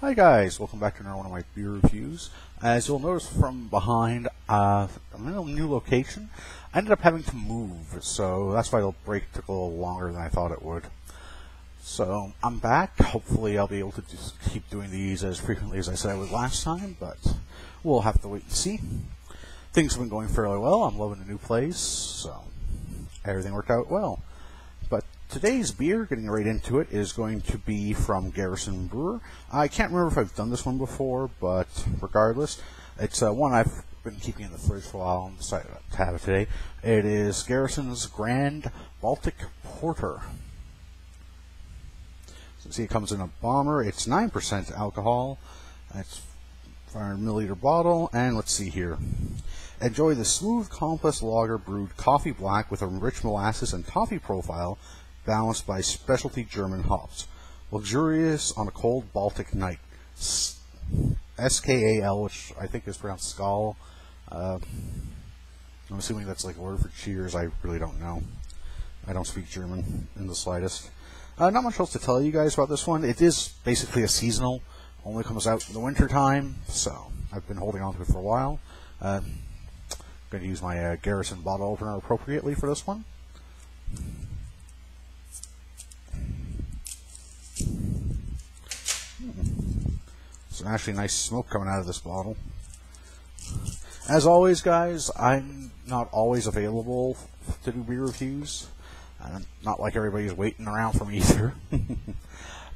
Hi guys, welcome back to another one of my beer reviews. As you'll notice from behind, I'm in a new location. I ended up having to move, so that's why the break took a little longer than I thought it would. So I'm back. Hopefully I'll be able to just keep doing these as frequently as I said I would last time, but we'll have to wait and see. Things have been going fairly well. I'm loving the new place, so everything worked out well. But today's beer, getting right into it, is going to be from Garrison Brewer. I can't remember if I've done this one before, but regardless, it's one I've been keeping in the fridge for a while and decided to have it today. It is Garrison's Garrison Baltic Porter. So see, it comes in a bomber. It's 9% alcohol. It's 500 milliliter bottle, and let's see here. Enjoy the smooth, complex lager brewed coffee black with a rich molasses and toffee profile, balanced by specialty German hops. Luxurious on a cold Baltic night. SKAL, which I think is pronounced Skal. I'm assuming that's like a word for cheers. I really don't know. I don't speak German in the slightest. Not much else to tell you guys about this one. It is basically a seasonal. Only comes out in the winter time, so I've been holding on to it for a while. I'm going to use my Garrison bottle opener appropriately for this one. Some actually nice smoke coming out of this bottle. As always, guys, I'm not always available to do beer reviews. Not like everybody's waiting around for me either.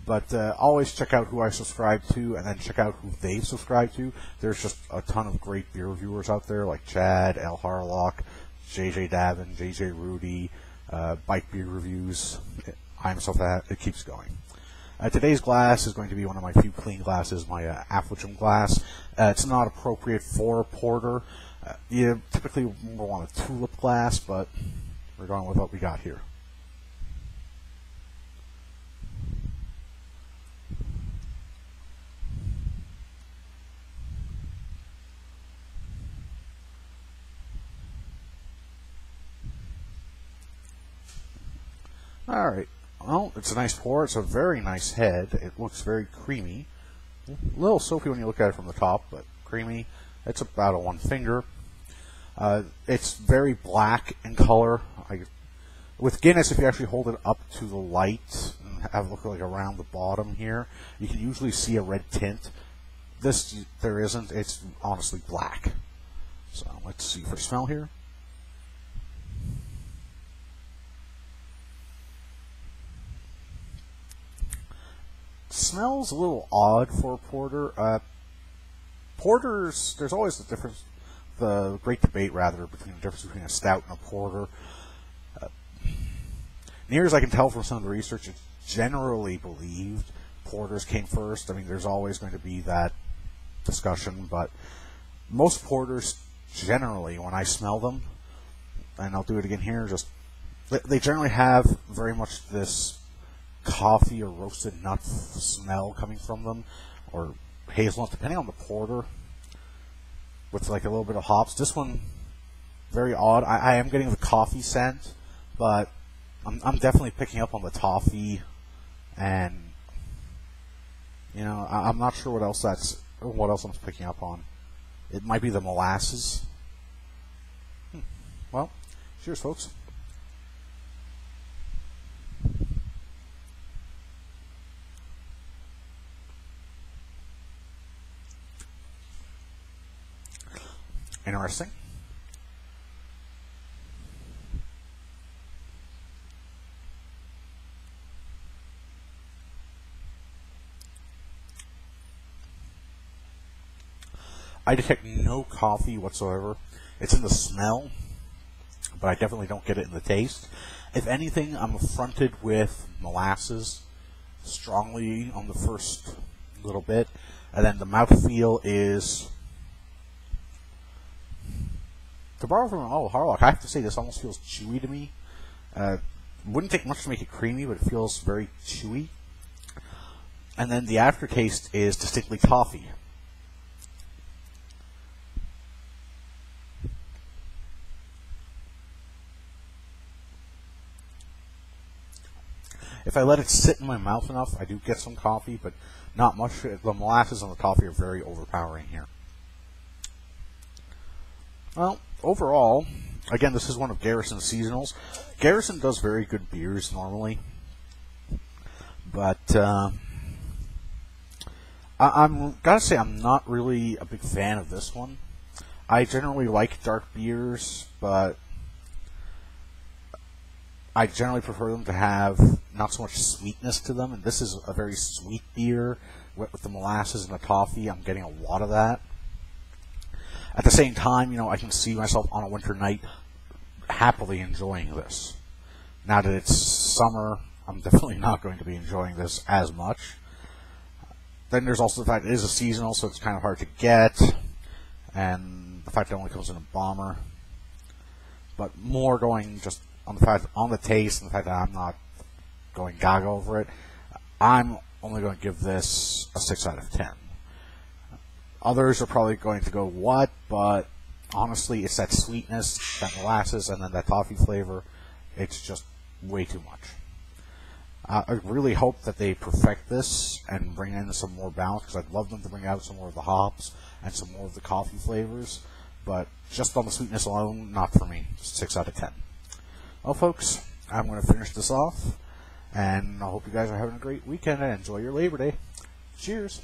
But always check out who I subscribe to, and then check out who they've subscribed to. There's just a ton of great beer reviewers out there, like Chad, L. Harlock, JJ Davin, JJ Rudy, Bike Beer Reviews. I myself, it keeps going. Today's glass is going to be one of my few clean glasses, my Affligem glass. It's not appropriate for a porter. You typically want a tulip glass, but we're going with what we got here. Alright, well, it's a nice pour. It's a very nice head. It looks very creamy. A little soapy when you look at it from the top, but creamy. It's about a one finger. It's very black in color. With Guinness, if you actually hold it up to the light and have it look like around the bottom here, you can usually see a red tint. This, there isn't. It's honestly black. So let's see for smell here. Smells a little odd for a porter. Porters, there's always the great debate rather between the difference between a stout and a porter. Near as I can tell from some of the research, it's generally believed porters came first. I mean, there's always going to be that discussion, but most porters generally, when I smell them, and I'll do it again here, just they generally have very much this coffee or roasted nut smell coming from them, or hazelnut, depending on the porter, with like a little bit of hops. This one, very odd. I am getting the coffee scent, but I'm definitely picking up on the toffee, and you know, I'm not sure what else I'm picking up on. It might be the molasses. Well, cheers, folks. Interesting. I detect no coffee whatsoever. It's in the smell, but I definitely don't get it in the taste. If anything, I'm affronted with molasses strongly on the first little bit, and then the mouthfeel is, to borrow from L. Harlock, I have to say this almost feels chewy to me. Wouldn't take much to make it creamy, but it feels very chewy. And then the aftertaste is distinctly toffee. If I let it sit in my mouth enough, I do get some coffee, but not much. The molasses and the toffee are very overpowering here. Well, overall, again, this is one of Garrison's seasonals. Garrison does very good beers normally, but I'm gotta say I'm not really a big fan of this one. I generally like dark beers, but I generally prefer them to have not so much sweetness to them, and this is a very sweet beer with the molasses and the toffee. I'm getting a lot of that. At the same time, I can see myself on a winter night happily enjoying this. Now that it's summer, I'm definitely not going to be enjoying this as much. Then there's also the fact it is a seasonal, so it's kind of hard to get, and the fact that it only comes in a bomber. But more going just on the taste and the fact that I'm not going gaga over it, I'm only going to give this a 6 out of 10. Others are probably going to go what, but honestly, it's that sweetness, that molasses, and then that toffee flavor. It's just way too much. I really hope that they perfect this and bring in some more balance, because I'd love them to bring out some more of the hops and some more of the coffee flavors, but just on the sweetness alone, not for me. 6 out of 10. Well, folks, I'm going to finish this off, and I hope you guys are having a great weekend and enjoy your Labor Day. Cheers!